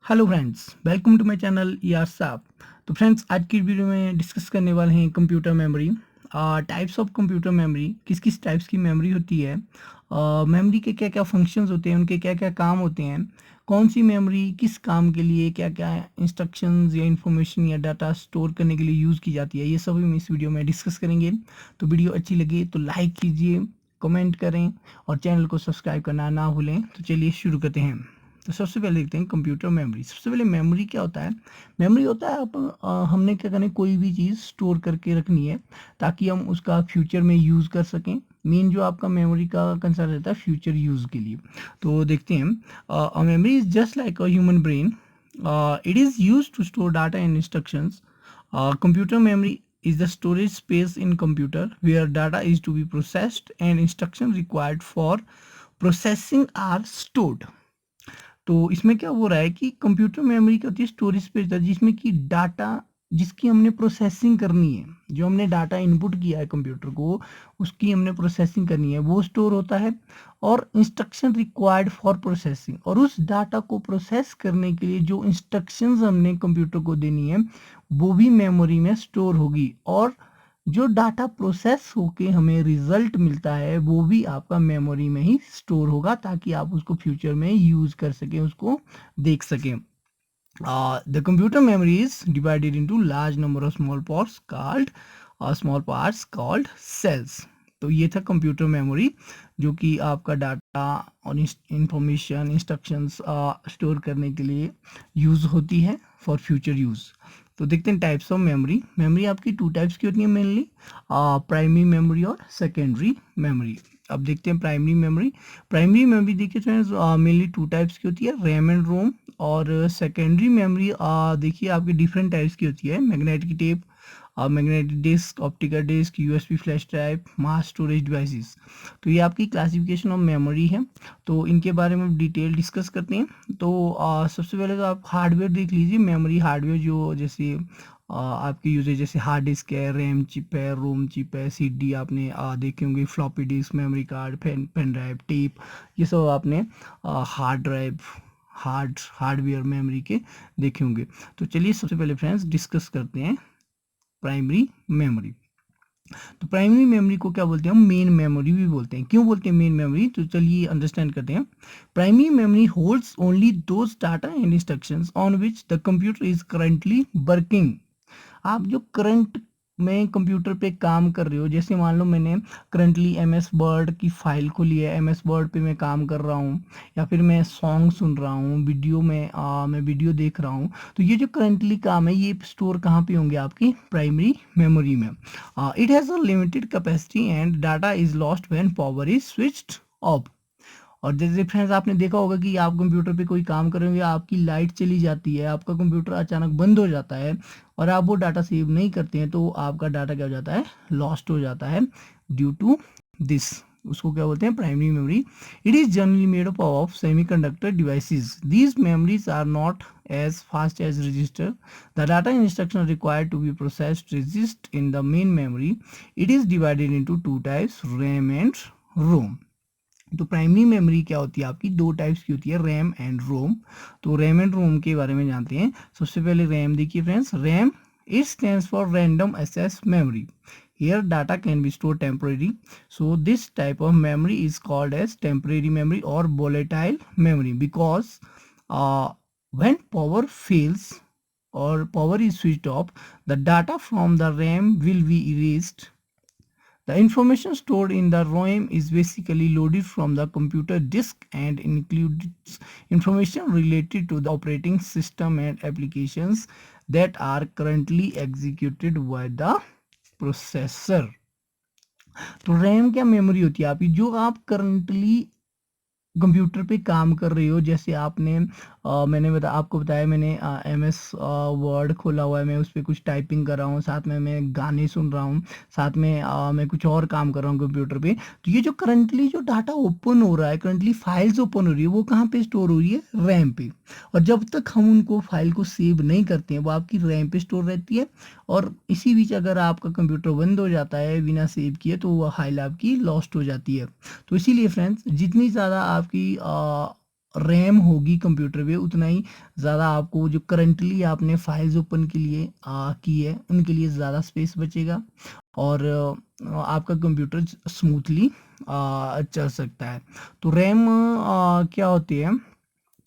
Hello friends, welcome to my channel यार साहब। तो फ्रेंड्स, आज की वीडियो में डिस्कस करने वाले हैं computer memory. Types of computer memory, किस किस टाइप्स की मेमोरी होती है, मेमोरी के क्या क्या फंक्शंस होते हैं, उनके क्या क्या काम होते हैं, कौन सी मेमोरी किस काम के लिए क्या क्या इंस्ट्रक्शंस या इंफॉर्मेशन या डाटा स्टोर करने के लिए यूज़ की जाती है, ये सब हम इस वीडियो में डिस्कस करेंगे। तो वीडियो अच्छी लगे तो लाइक कीजिए, कमेंट करें और चैनल को सब्सक्राइब करना ना भूलें। तो चलिए शुरू करते हैं। तो सबसे पहले देखते हैं कंप्यूटर मेमोरी। सबसे पहले मेमोरी क्या होता है? मेमोरी होता है हमने क्या करना है, कोई भी चीज़ स्टोर करके रखनी है ताकि हम उसका फ्यूचर में यूज़ कर सकें। मेन जो आपका मेमोरी का कंसर्न रहता है फ्यूचर यूज़ के लिए। तो देखते हैं, memory is just like a human brain. It is use to store data and instructions. Computer memory is the storage space in computer where data is to be processed and instructions required for processing are stored. तो इसमें क्या हो रहा है कि computer memory क्या होती है, स्टोरेज स्पेस है जिसमें कि डाटा जिसकी हमने प्रोसेसिंग करनी है, जो हमने डाटा इनपुट किया है कंप्यूटर को, उसकी हमने प्रोसेसिंग करनी है, वो स्टोर होता है। और इंस्ट्रक्शन रिक्वायर्ड फॉर प्रोसेसिंग, और उस डाटा को प्रोसेस करने के लिए जो इंस्ट्रक्शंस हमने कंप्यूटर को देनी है वो भी मेमोरी में स्टोर होगी। और जो डाटा प्रोसेस होके हमें रिजल्ट मिलता है वो भी आपका मेमोरी में ही स्टोर होगा ताकि आप उसको फ्यूचर में यूज कर सकें, उसको देख सकें। The computer memory is divided into large number of small parts called cells. तो ये था कंप्यूटर मेमोरी, जो कि आपका डाटा और इंफॉर्मेशन इंस्ट्रक्शंस स्टोर करने के लिए यूज़ होती है फॉर फ्यूचर यूज़। तो देखते हैं टाइप्स ऑफ मेमोरी। मेमोरी आपकी टू टाइप्स की होती है मेनली, प्राइमरी मेमोरी और सेकेंडरी मेमोरी। अब देखते हैं प्राइमरी मेमोरी। प्राइमरी मेमोरी देखिए फ्रेंड्स, मेनली टू टाइप्स की होती है, रैम एंड रोम। और सेकेंडरी मेमोरी देखिए आपकी डिफरेंट टाइप्स की होती है, magnetic tape, magnetic disk, optical disk, USB flash drive, mass storage devices. तो ये आपकी क्लासिफिकेशन ऑफ मेमोरी है। तो इनके बारे में डिटेल डिस्कस करते हैं। तो सबसे पहले तो आप हार्डवेयर देख लीजिए। मेमोरी हार्डवेयर जो जैसे आपके यूजेज जैसे हार्ड डिस्क है, रैम चिप है, रोम चिप है, सीडी आपने देखे होंगे, floppy disk, memory card, pen drive, tape, ये सब आपने हार्ड ड्राइव, हार्डवेयर मेमोरी के देखे होंगे। तो चलिए सबसे पहले फ्रेंड्स डिस्कस करते हैं प्राइमरी मेमोरी। तो प्राइमरी मेमोरी को क्या बोलते हैं? हम मेन मेमोरी भी बोलते हैं। क्यों बोलते हैं मेन मेमोरी? तो चलिए अंडरस्टैंड करते हैं। Primary memory holds only those data and instructions on which the computer is currently working. आप जो करंट में कंप्यूटर पे काम कर रहे हो, जैसे मान लो मैंने करंटली एम एस वर्ड की फाइल खोली है, एम एस वर्ड पे मैं काम कर रहा हूँ, या फिर मैं सॉन्ग सुन रहा हूँ, वीडियो में मैं वीडियो देख रहा हूँ। तो ये जो करंटली काम है ये स्टोर कहाँ पे होंगे? आपकी प्राइमरी मेमोरी में। It has a limited capacity and data is lost when power is switched off. और जैसे फ्रेंड्स आपने देखा होगा कि आप कंप्यूटर पे कोई काम कर रहे होंगे, आपकी लाइट चली जाती है, आपका कंप्यूटर अचानक बंद हो जाता है और आप वो डाटा सेव नहीं करते हैं, तो आपका डाटा क्या हो जाता है? लॉस्ट हो जाता है ड्यू टू दिस। उसको क्या बोलते हैं? Primary memory. It is generally made up of semiconductor devices. These memories are not as fast as register. The data instruction required to be processed resist in the main memory. It is divided into two types, RAM and ROM. तो primary memory क्या होती है? आपकी दो types की होती है, RAM and रोम। तो रैम एंड रोम के बारे में जानते हैं। सबसे पहले रैम देखिए friends. RAM it stands for random access memory. Here data can be stored temporarily. So this type of memory is called as temporary memory or volatile memory because when power fails or power is switched off, the data from the RAM will be erased. The information stored in the RAM is basically loaded from the computer disk and includes information related to the operating system and applications that are currently executed by the processor. तो RAM क्या memory होती है आपकी? जो आप currently computer पे काम कर रही हो, जैसे आपने मैंने आपको बताया, मैंने एम एस वर्ड खोला हुआ है, मैं उस पर कुछ टाइपिंग कर रहा हूँ, साथ में मैं गाने सुन रहा हूँ, साथ में मैं कुछ और काम कर रहा हूँ कंप्यूटर पे। तो ये जो करंटली जो डाटा ओपन हो रहा है, करंटली फाइल्स ओपन हो रही है, वो कहाँ पे स्टोर हो रही है? रैम पे। और जब तक हम उनको फाइल को सेव नहीं करते हैं वो आपकी रैम पे स्टोर रहती है। और इसी बीच अगर आपका कंप्यूटर बंद हो जाता है बिना सेव किए तो वो फाइल आपकी लॉस्ट हो जाती है। तो इसीलिए फ्रेंड्स जितनी ज़्यादा आपकी रैम होगी कंप्यूटर पे उतना ही ज़्यादा आपको जो करंटली आपने फाइल्स ओपन के लिए की है उनके लिए ज़्यादा स्पेस बचेगा और आपका कंप्यूटर स्मूथली चल सकता है। तो रैम क्या होती है,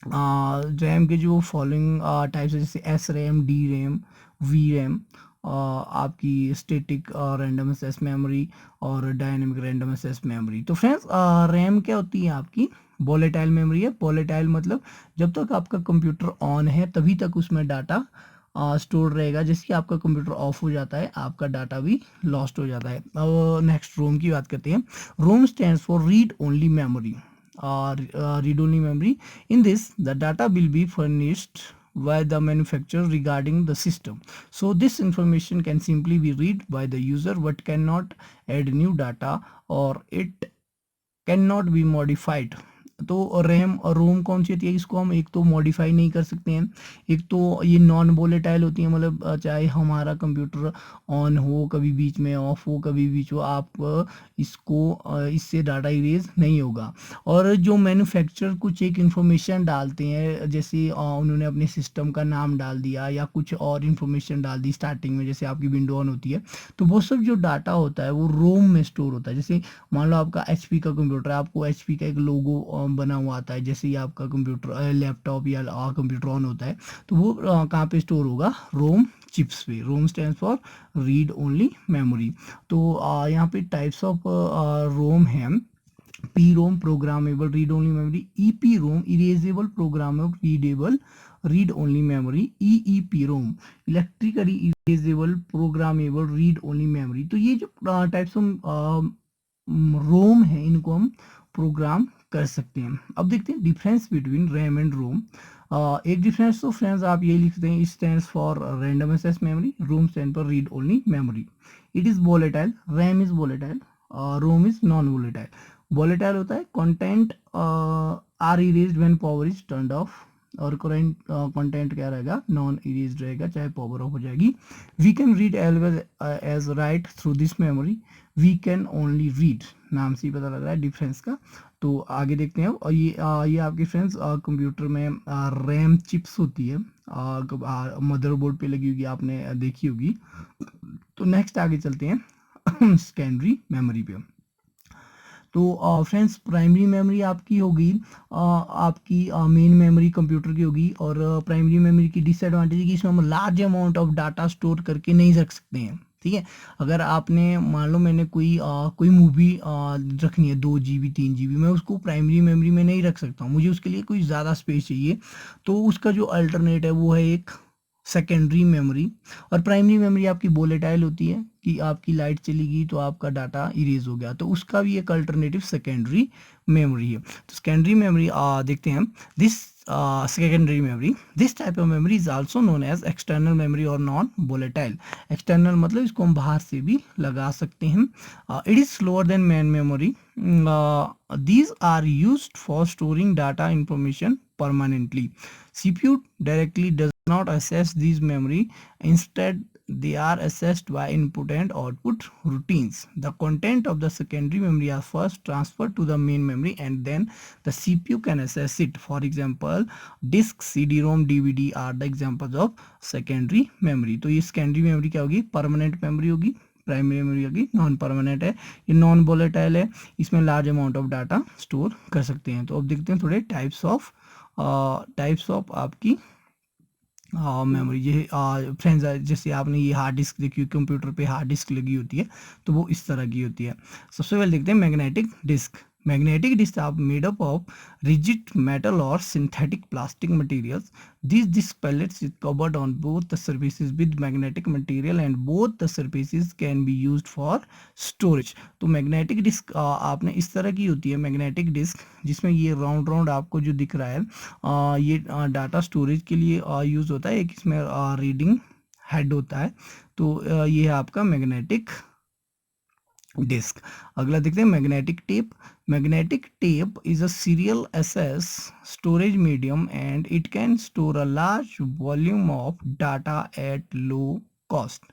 रैम के जो फॉलोइंग टाइप्स है जैसे S RAM, D RAM, V RAM, आपकी स्टैटिक रैंडम एक्सेस मेमोरी और डायनेमिक रैंडम एक्सेस मेमोरी। तो फ्रेंड्स रैम क्या होती है आपकी वोलेटाइल मेमोरी है। वोलेटाइल मतलब जब तक आपका कंप्यूटर ऑन है तभी तक उसमें डाटा स्टोर रहेगा, जैसे कि आपका कंप्यूटर ऑफ हो जाता है आपका डाटा भी लॉस्ट हो जाता है। अब नेक्स्ट रोम की बात करते हैं। रोम stands for read only memory और read only memory. In this the data will be furnished by the manufacturer regarding the system, so this information can simply be read by the user but cannot add new data or it cannot be modified। तो RAM और रोम कौन सी होती है, इसको हम एक तो modify नहीं कर सकते हैं, एक तो ये नॉन वोलेटाइल होती है, मतलब चाहे हमारा कंप्यूटर ऑन हो कभी बीच में, ऑफ हो कभी बीच हो, आप इसको इससे डाटा इरेज नहीं होगा। और जो मैन्युफैक्चरर कुछ एक इन्फॉर्मेशन डालते हैं, जैसे उन्होंने अपने सिस्टम का नाम डाल दिया या कुछ और इन्फॉर्मेशन डाल दी स्टार्टिंग में, जैसे आपकी विंडो ऑन होती है तो वो सब जो डाटा होता है वो रोम में स्टोर होता है। जैसे मान लो आपका एचपी का कंप्यूटर है, आपको एचपी का एक लोगो बना हुआ आता है, जैसे ही आपका कंप्यूटर लैपटॉप या कंप्यूटर ऑन होता है तो वो कहाँ पे स्टोर होगा, रोम चिप्स पे। रोम stand for read only memory. तो यहाँ पे टाइप्स ऑफ रोम है। P ROM programmable read only memory, E P ROM erasable programmable readable read only memory, E P ROM electrically erasable programmable read only memory. तो ये जो types of Rome है इनको हम प्रोग्राम कर सकते हैं। अब देखते हैं difference between RAM and ROM. एक डिफरेंस तो फ्रेंड्स आप ये लिखते हैं, stands for random access memory, ROM stand for read only memory. It is volatile, RAM is volatile, ROM is non volatile. Volatile होता है content are erased when power is turned off, और current content क्या रहेगा, non erased रहेगा चाहे power off हो जाएगी। We can read as write through this memory, we can only read, नाम से ही पता लग रहा है डिफरेंस का। तो आगे देखते हैं। और ये आपके फ्रेंड्स कंप्यूटर में रैम चिप्स होती है, मदरबोर्ड पे लगी होगी, आपने देखी होगी। तो नेक्स्ट आगे चलते हैं सेकेंडरी मेमोरी पे। तो फ्रेंड्स प्राइमरी मेमोरी आपकी होगी, आपकी मेन मेमोरी कंप्यूटर की होगी। और प्राइमरी मेमोरी की डिसएडवांटेज है कि इसमें हम large amount of data store करके नहीं रख सकते हैं। ठीक है, अगर आपने मान लो मैंने कोई मूवी रखनी है 2 GB 3 GB, मैं उसको प्राइमरी मेमोरी में नहीं रख सकता हूँ, मुझे उसके लिए कोई ज़्यादा स्पेस चाहिए। तो उसका जो अल्टरनेट है वो है एक सेकेंडरी मेमोरी। और प्राइमरी मेमोरी आपकी वोलेटाइल होती है कि आपकी लाइट चली गई तो आपका डाटा इरेज हो गया, तो उसका भी एक अल्टरनेटिव सेकेंडरी मेमोरी है। तो सेकेंडरी मेमोरी देखते हैं। This secondary memory, this type of memory is also known as external memory और नॉन वोलेटाइल। एक्सटर्नल मतलब इसको हम बाहर से भी लगा सकते हैं। It is slower than main memory, these are used for storing data information permanently. CPU directly does not access these memory, instead they are accessed by input and output routines. The content of the secondary memory are first transferred to the main memory and then the CPU can access it. For example, disk, CD-ROM, DVD are the examples of secondary memory. तो ये secondary memory क्या होगी, permanent memory होगी। Primary memory होगी non permanent है, ये non volatile है, इसमें large amount of data store कर सकते हैं। तो अब देखते हैं थोड़े टाइप्स ऑफ आपकी मेमोरी। ये फ्रेंड्स जैसे आपने ये हार्ड डिस्क देखी, कंप्यूटर पे हार्ड डिस्क लगी होती है तो वो इस तरह की होती है। सबसे पहले देखते हैं magnetic disk. Magnetic disks are made up of rigid metal or synthetic plastic materials. These disc pellets is covered on both the surfaces with magnetic material and both the surfaces can be used for storage. तो magnetic disk आपने इस तरह की होती है magnetic disk, जिसमें ये round round आपको जो दिख रहा है ये डाटा स्टोरेज के लिए यूज होता है। एक इसमें रीडिंग हेड होता है, तो ये है आपका मैग्नेटिक डिस्क। अगला देखते हैं magnetic tape. Magnetic tape is a serial access storage medium and it can store a large volume of data at low cost.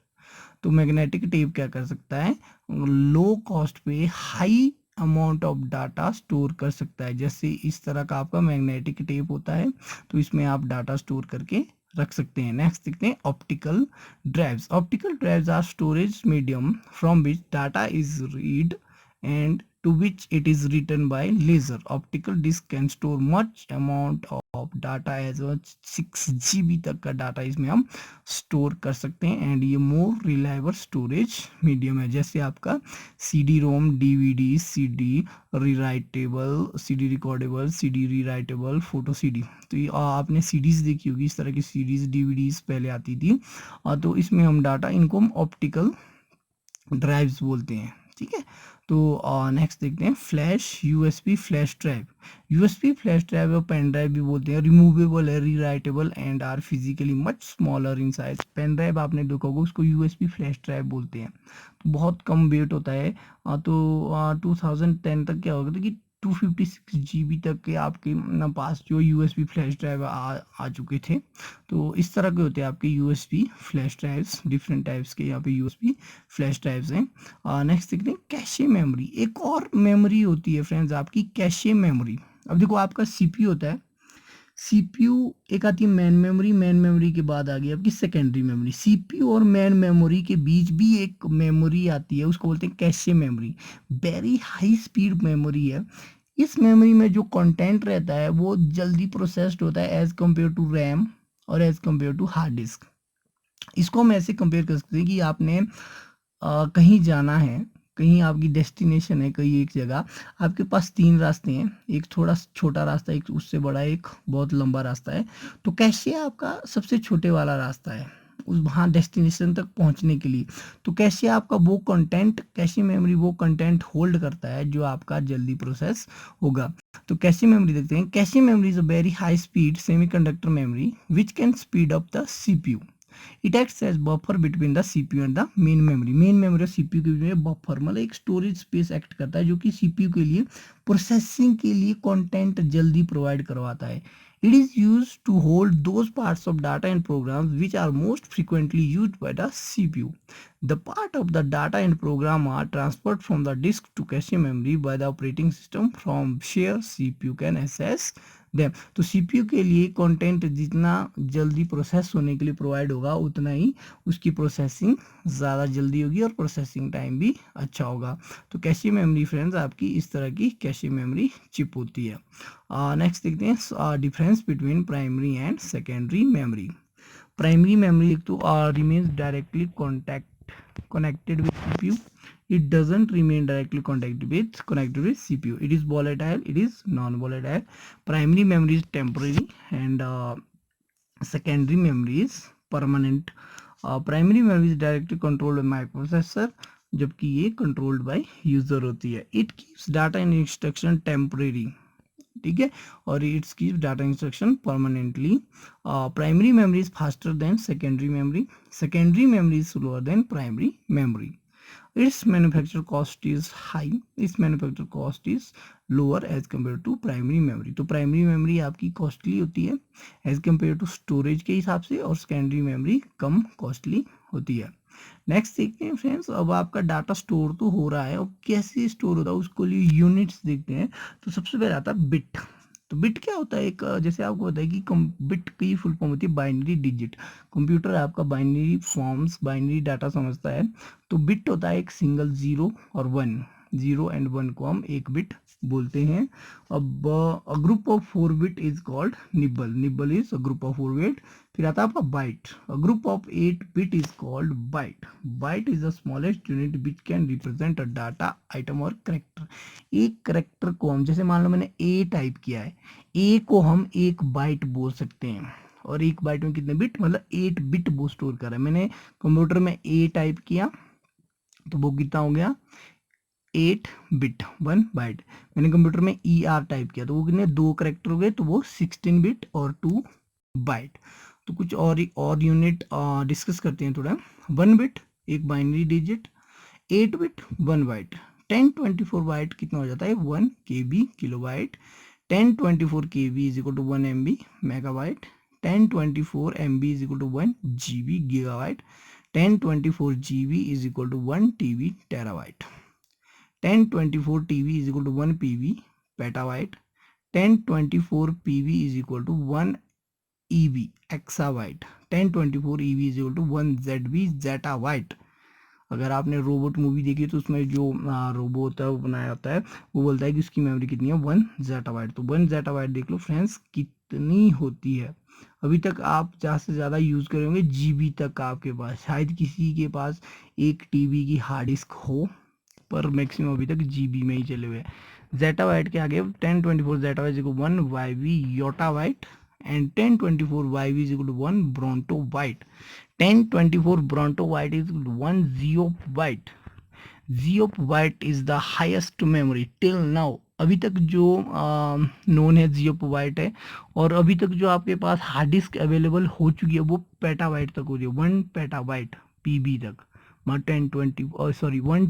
तो मैग्नेटिक टेप क्या कर सकता है, लो कॉस्ट पे high amount of data store कर सकता है। जैसे इस तरह का आपका मैग्नेटिक टेप होता है, तो इसमें आप डाटा स्टोर करके रख सकते हैं। नेक्स्ट देखते हैं optical drives. Optical drives are storage medium from which data is read and to which it is written by laser. Optical disc can store much amount of data as well 6 GB तक का data इसमें हम store कर सकते हैं and ये more reliable storage medium है। जैसे आपका CD रोम, DVD, CD rewritable, CD recordable, CD rewritable, photo CD। तो ये आपने सीडीज देखी होगी, इस तरह की सीडीज DVDs पहले आती थी। तो इसमें हम डाटा, इनको हम ऑप्टिकल ड्राइव्स बोलते हैं। ठीक है, तो नेक्स्ट देखते हैं flash USB flash drive. USB flash drive और पेन ड्राइव भी बोलते हैं, रिमूवेबल है, rewritable and are physically much smaller in size. Pen drive आपने देखा होगा, उसको यूएसबी फ्लैश ड्राइव बोलते हैं। तो बहुत कम वेट होता है। तो 2010 तक क्या हो गया था कि 256 GB तक के आपके पास जो यूएसबी फ्लैश ड्राइव आ चुके थे। तो इस तरह के होते हैं आपके USB flash drives, different types के यहाँ पे यूएसबी फ्लैश ड्राइव्स हैं। नेक्स्ट देखते हैं कैशे मेमोरी। एक और मेमोरी होती है फ्रेंड्स आपकी कैशे मेमोरी। अब देखो आपका सीपीयू होता है, सीपीयू एक आती है मेन मेमोरी, मेन मेमोरी के बाद आ गई आपकी सेकेंडरी मेमोरी। सीपीयू और मेन मेमोरी के बीच भी एक मेमोरी आती है, उसको बोलते हैं cache memory. Very high speed memory है। इस मेमोरी में जो कंटेंट रहता है वो जल्दी प्रोसेस्ड होता है एज कम्पेयर टू रैम और as compare to hard disk. इसको हम ऐसे कंपेयर कर सकते हैं कि आपने कहीं जाना है, कहीं आपकी डेस्टिनेशन है, कहीं एक जगह, आपके पास 3 रास्ते हैं, एक थोड़ा छोटा रास्ता, एक उससे बड़ा, एक बहुत लंबा रास्ता है। तो कैसे आपका सबसे छोटे वाला रास्ता है उस वहाँ डेस्टिनेशन तक पहुँचने के लिए। तो कैसे आपका वो कंटेंट, कैसे मेमोरी वो कंटेंट होल्ड करता है जो आपका जल्दी प्रोसेस होगा। तो कैसे मेमोरी देखते हैं। कैसे memory is a very high speed semiconductor memory which can speed up the CPU. It acts as buffer between the CPU and the main memory. Main memory और सीपीयू के बीच में बफर मतलब एक स्टोरेज स्पेस एक्ट करता है, जो कि सीपीयू के लिए प्रोसेसिंग के लिए कंटेंट जल्दी प्रोवाइड करवाता है। It is used to hold those parts of data and programs which are most frequently used by the CPU. The part of the data and program are transferred from the disk to cache memory by the operating system from share CPU can access them. तो CPU के लिए content जितना जल्दी process होने के लिए provide होगा, उतना ही उसकी प्रोसेसिंग ज़्यादा जल्दी होगी और प्रोसेसिंग टाइम भी अच्छा होगा। तो कैशे मेमोरी फ्रेंड्स आपकी इस तरह की कैशे मेमोरी चिप होती है। नेक्स्ट देखते हैं difference between primary and secondary memory. Primary memory एक तो remains directly connected with CPU. It doesn't remain directly connected with CPU. It is volatile, it is non-volatile. Primary memory is temporary and secondary memory is permanent. Primary memory is directly controlled by microprocessor, जबकि ये controlled by user होती है। It keeps data in instruction temporary, ठीक है, और it's keep data instruction permanently. Primary memory is faster than secondary memory, secondary memory is slower then primary memory. its manufacture cost is high, its manufacture cost is lower as compared to primary memory। तो primary memory आपकी costly होती है as compare to storage के हिसाब से, और secondary memory कम costly होती है। नेक्स्ट देखते हैं फ्रेंड्स, अब आपका डाटा स्टोर तो हो रहा है, अब कैसे स्टोर होता है उसको लिए यूनिट्स देखते हैं। तो सबसे पहले आता है बिट। तो बिट क्या होता है, एक जैसे आपको पता है कि बिट की फुल फॉर्म होती है बाइनरी डिजिट। कंप्यूटर आपका बाइनरी फॉर्म्स, बाइनरी डाटा समझता है। तो बिट होता है एक सिंगल 0 और 1, 0 एंड 1 को हम एक बिट बोलते हैं। अब a group of 4 bit is called nibble, nibble is a group of 4 bit. फिर आता है आपका byte, a group of 8 bit is called byte, byte is the smallest unit which can represent a data item और character. एक character को हम, जैसे मान लो मैंने ए टाइप किया है, ए को हम एक बाइट बोल सकते हैं, और एक बाइट में कितने बिट, मतलब 8 बिट वो स्टोर कर रहा है। मैंने कंप्यूटर में ए टाइप किया तो वो कितना हो गया 8 बिट 1 बाइट। मैंने कंप्यूटर में ई आर टाइप किया तो वो कितने 2 करेक्टर हो गए, तो वो 16 बिट और 2 बाइट। तो कुछ और यूनिट डिस्कस करते हैं थोड़ा। 1 बिट एक binary digit, 8 bit 1 byte, 1024 byte कितना हो जाता है 1 KB kilobyte, 1024 KB is equal to 1 MB megabyte, 1024 MB is equal to 1 GB gigabyte, 1024 GB is equal to 1 TB terabyte. 1024 TB is equal to 1 PB petabyte. 1024 PB is equal to 1 EB exabyte. 1024 EB is equal to 1 ZB zettabyte. अगर आपने robot movie देखी तो उसमें जो robot है वो बनाया होता है, वो बोलता है कि उसकी मेमोरी कितनी है 1 zettabyte। तो 1 zettabyte देख लो फ्रेंड्स कितनी होती है। अभी तक आप ज़्यादा से ज़्यादा यूज़ करेंगे जीबी तक आपके पास, शायद किसी के पास 1 TB की हार्ड डिस्क हो, पर मैक्सिमम अभी तक जीबी में ही चले हुए हैं। जेटाबाइट के आगे 1024 zettabyte equal 1 YB yottabyte and 1024 YB is equal to 1 brontobyte. 1024 brontobyte is equal to 1 geopbyte. Geopbyte is the highest memory till now. अभी तक जो नोन है जियोबाइट है, और अभी तक जो आपके पास हार्ड डिस्क अवेलेबल हो चुकी है वो पेटाबाइट तक हो रही है, 1 पेटाबाइट पीबी तक, 1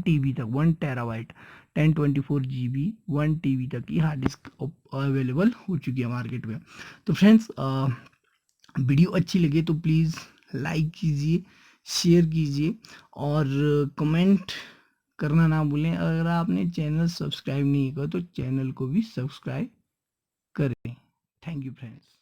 TB तक, 1 टेराबाइट, 1024 GB 1 TB तक की हार्ड डिस्क अवेलेबल हो चुकी है मार्केट में। तो फ्रेंड्स वीडियो अच्छी लगे तो प्लीज़ लाइक कीजिए, शेयर कीजिए और कमेंट करना ना भूलें। अगर आपने चैनल सब्सक्राइब नहीं किया तो चैनल को भी सब्सक्राइब करें। Thank you friends.